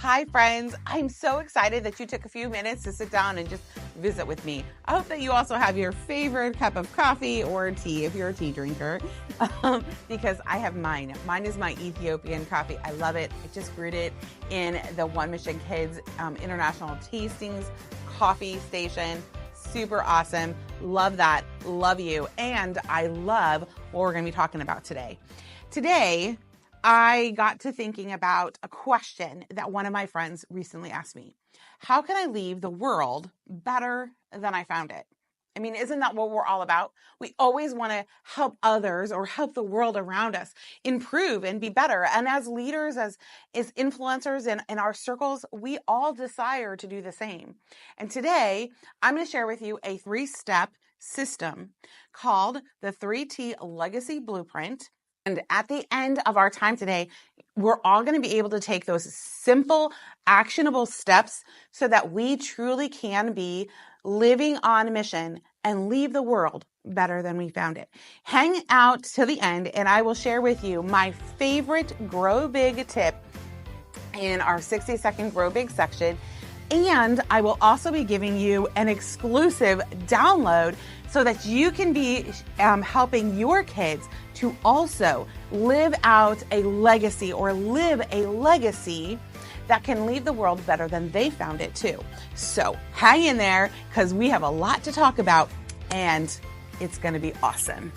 Hi, friends. I'm so excited that you took a few minutes to sit down and just visit with me. I hope that you also have your favorite cup of coffee or tea if you're a tea drinker, because I have mine. Mine is my Ethiopian coffee. I love it. I just brewed it in the One Mission Kids International Tastings coffee station. Super awesome. Love that. Love you. And I love what we're going to be talking about today. Today, I got to thinking about a question that one of my friends recently asked me. How can I leave the world better than I found it? I mean, isn't that what we're all about? We always want to help others or help the world around us improve and be better. And as leaders, as influencers in our circles, we all desire to do the same. And today, I'm going to share with you a 3-step system called the 3T Legacy Blueprint. And at the end of our time today, we're all going to be able to take those simple, actionable steps so that we truly can be living on mission and leave the world better than we found it. Hang out till the end, and I will share with you my favorite Grow Big tip in our 60-second Grow Big section. And I will also be giving you an exclusive download so that you can be helping your kids to also live out a legacy or live a legacy that can leave the world better than they found it too. So hang in there because we have a lot to talk about and it's going to be awesome.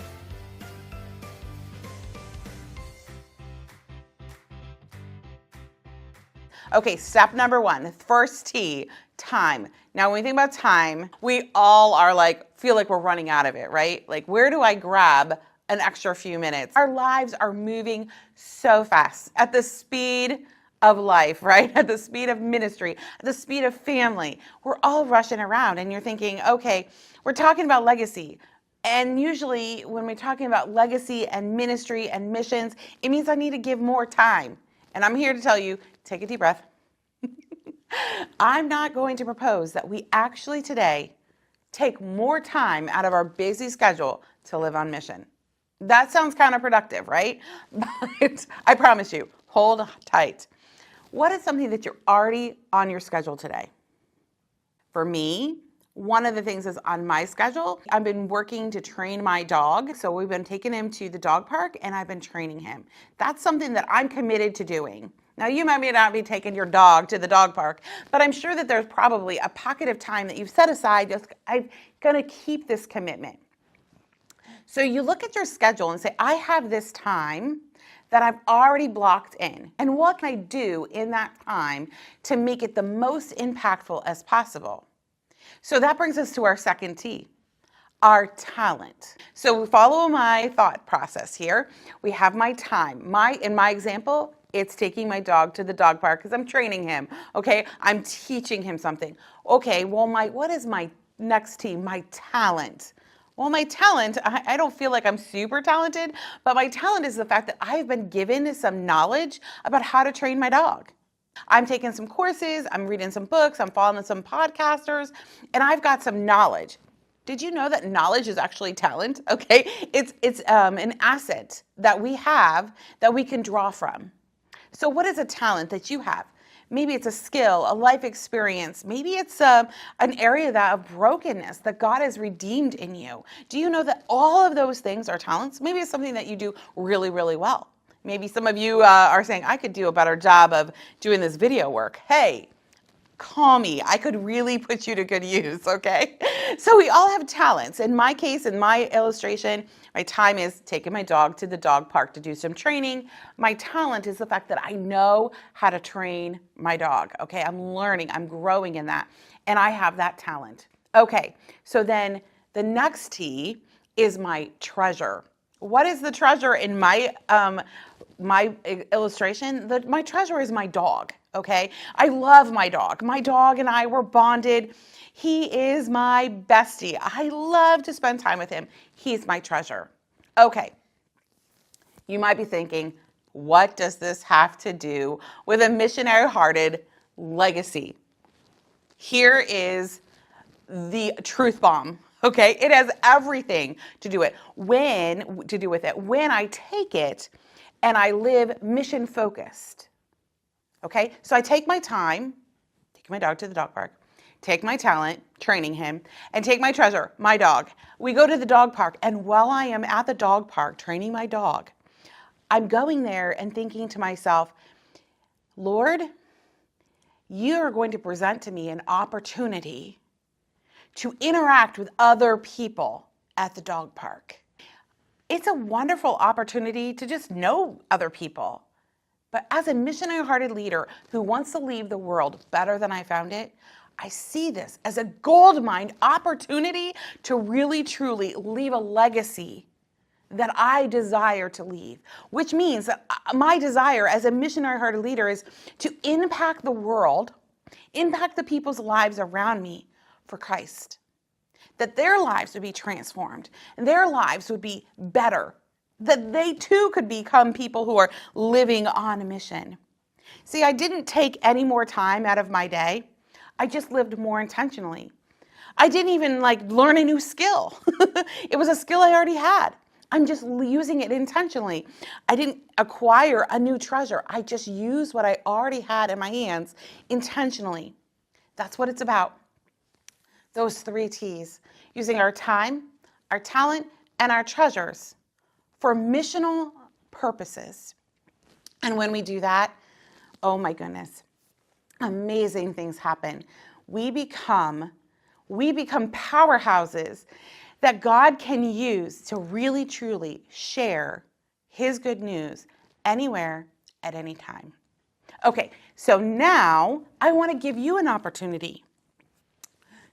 Okay, step number 1, first T, time. Now, when we think about time, we all are feel like we're running out of it, right? Like, where do I grab an extra few minutes? Our lives are moving so fast at the speed of life, right? At the speed of ministry, at the speed of family. We're all rushing around and you're thinking, okay, we're talking about legacy. And usually when we're talking about legacy and ministry and missions, it means I need to give more time. And I'm here to tell you, take a deep breath. I'm not going to propose that we actually today take more time out of our busy schedule to live on mission. That sounds counterproductive, right? But I promise you, hold tight. What is something that you're already on your schedule today? For me, one of the things is on my schedule. I've been working to train my dog. So we've been taking him to the dog park and I've been training him. That's something that I'm committed to doing. Now, you might not be taking your dog to the dog park, but I'm sure that there's probably a pocket of time that you've set aside. Just, I'm going to keep this commitment. So you look at your schedule and say, I have this time that I've already blocked in. And what can I do in that time to make it the most impactful as possible? So that brings us to our second T, our talent. So follow my thought process here. We have my time. In my example, it's taking my dog to the dog park because I'm training him. Okay, I'm teaching him something. Okay, well, what is my next T? My talent. Well, my talent, I don't feel like I'm super talented, but my talent is the fact that I've been given some knowledge about how to train my dog. I'm taking some courses, I'm reading some books, I'm following some podcasters, and I've got some knowledge. Did you know that knowledge is actually talent? Okay, it's an asset that we have that we can draw from. So what is a talent that you have? Maybe it's a skill, a life experience. Maybe it's an area of brokenness that God has redeemed in you. Do you know that all of those things are talents? Maybe it's something that you do really, really well. Maybe some of you are saying, I could do a better job of doing this video work. Hey, call me. I could really put you to good use, okay? So we all have talents. In my case, in my illustration, my time is taking my dog to the dog park to do some training. My talent is the fact that I know how to train my dog, okay? I'm learning, I'm growing in that, and I have that talent. Okay, so then the next T is my treasure. What is the treasure in my illustration? My treasure is my dog. Okay, I love my dog. My dog and I were bonded. He is my bestie. I love to spend time with him. He's my treasure. Okay, you might be thinking, what does this have to do with a missionary-hearted legacy? Here is the truth bomb. Okay, it has everything to do with it. When I take it and I live mission focused. Okay, so I take my time, take my dog to the dog park, take my talent, training him, and take my treasure, my dog. We go to the dog park, and while I am at the dog park training my dog, I'm going there and thinking to myself, Lord, you are going to present to me an opportunity to interact with other people at the dog park. It's a wonderful opportunity to just know other people. But as a missionary-hearted leader who wants to leave the world better than I found it, I see this as a goldmine opportunity to really, truly leave a legacy that I desire to leave, which means that my desire as a missionary-hearted leader is to impact the world, impact the people's lives around me for Christ, that their lives would be transformed and their lives would be better, that they too could become people who are living on a mission. See, I didn't take any more time out of my day. I just lived more intentionally. I didn't even learn a new skill. It was a skill I already had. I'm just using it intentionally. I didn't acquire a new treasure. I just used what I already had in my hands intentionally. That's what it's about. Those 3 T's, using our time, our talent, and our treasures for missional purposes. And when we do that, oh my goodness, amazing things happen. We become powerhouses that God can use to really, truly share His good news anywhere, at any time. Okay, so now I want to give you an opportunity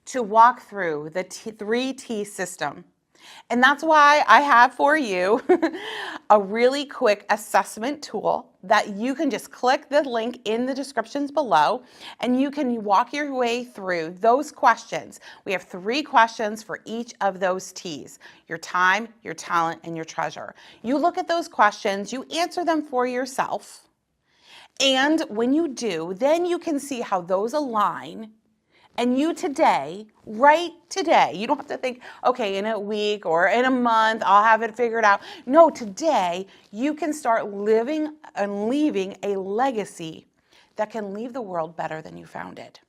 to walk through the 3T system. And that's why I have for you a really quick assessment tool that you can just click the link in the descriptions below and you can walk your way through those questions. We have 3 questions for each of those T's: your time, your talent, and your treasure. You look at those questions, you answer them for yourself. And when you do, then you can see how those align. And you today, right today, you don't have to think, okay, in a week or in a month, I'll have it figured out. No, today, you can start living and leaving a legacy that can leave the world better than you found it.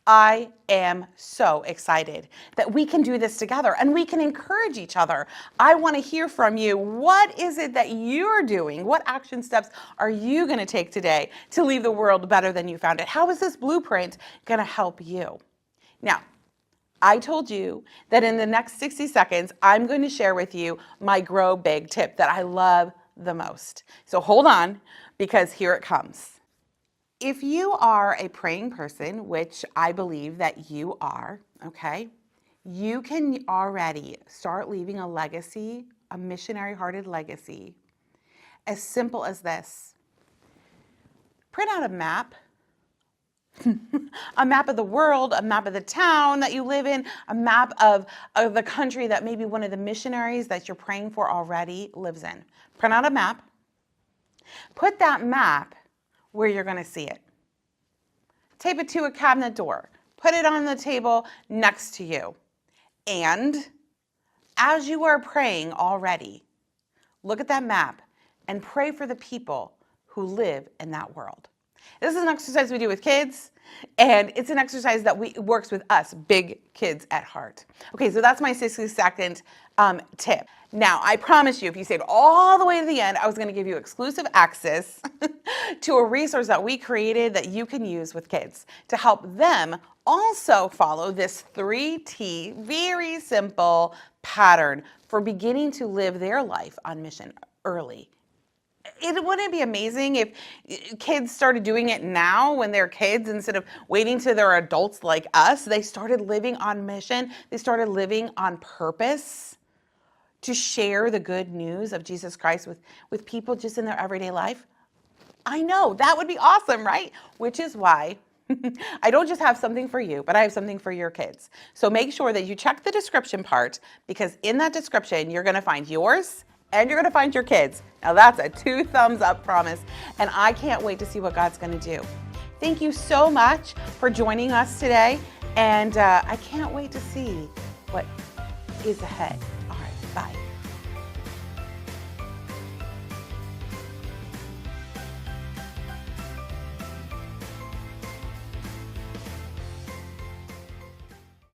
I am so excited that we can do this together and we can encourage each other. I want to hear from you. What is it that you're doing? What action steps are you going to take today to leave the world better than you found it? How is this blueprint going to help you? Now, I told you that in the next 60 seconds, I'm going to share with you my grow big tip that I love the most. So hold on, because here it comes. If you are a praying person, which I believe that you are, okay, you can already start leaving a legacy, a missionary-hearted legacy, as simple as this. Print out a map, a map of the world, a map of the town that you live in, a map of the country that maybe one of the missionaries that you're praying for already lives in. Print out a map. Put that map where you're going to see it. Tape it to a cabinet door. Put it on the table next to you. And as you are praying already, look at that map and pray for the people who live in that world. This is an exercise we do with kids, and it's an exercise that works with us, big kids at heart. Okay, so that's my 60-second tip. Now, I promise you, if you stayed all the way to the end, I was going to give you exclusive access to a resource that we created that you can use with kids to help them also follow this 3T, very simple pattern for beginning to live their life on mission early. Wouldn't it be amazing if kids started doing it now when they're kids instead of waiting till they're adults like us? They started living on mission. They started living on purpose to share the good news of Jesus Christ with people just in their everyday life. I know, that would be awesome, right? Which is why I don't just have something for you, but I have something for your kids. So make sure that you check the description part, because in that description, you're going to find yours and you're going to find your kids. Now that's a 2 thumbs up promise, and I can't wait to see what God's going to do. Thank you so much for joining us today, and I can't wait to see what is ahead.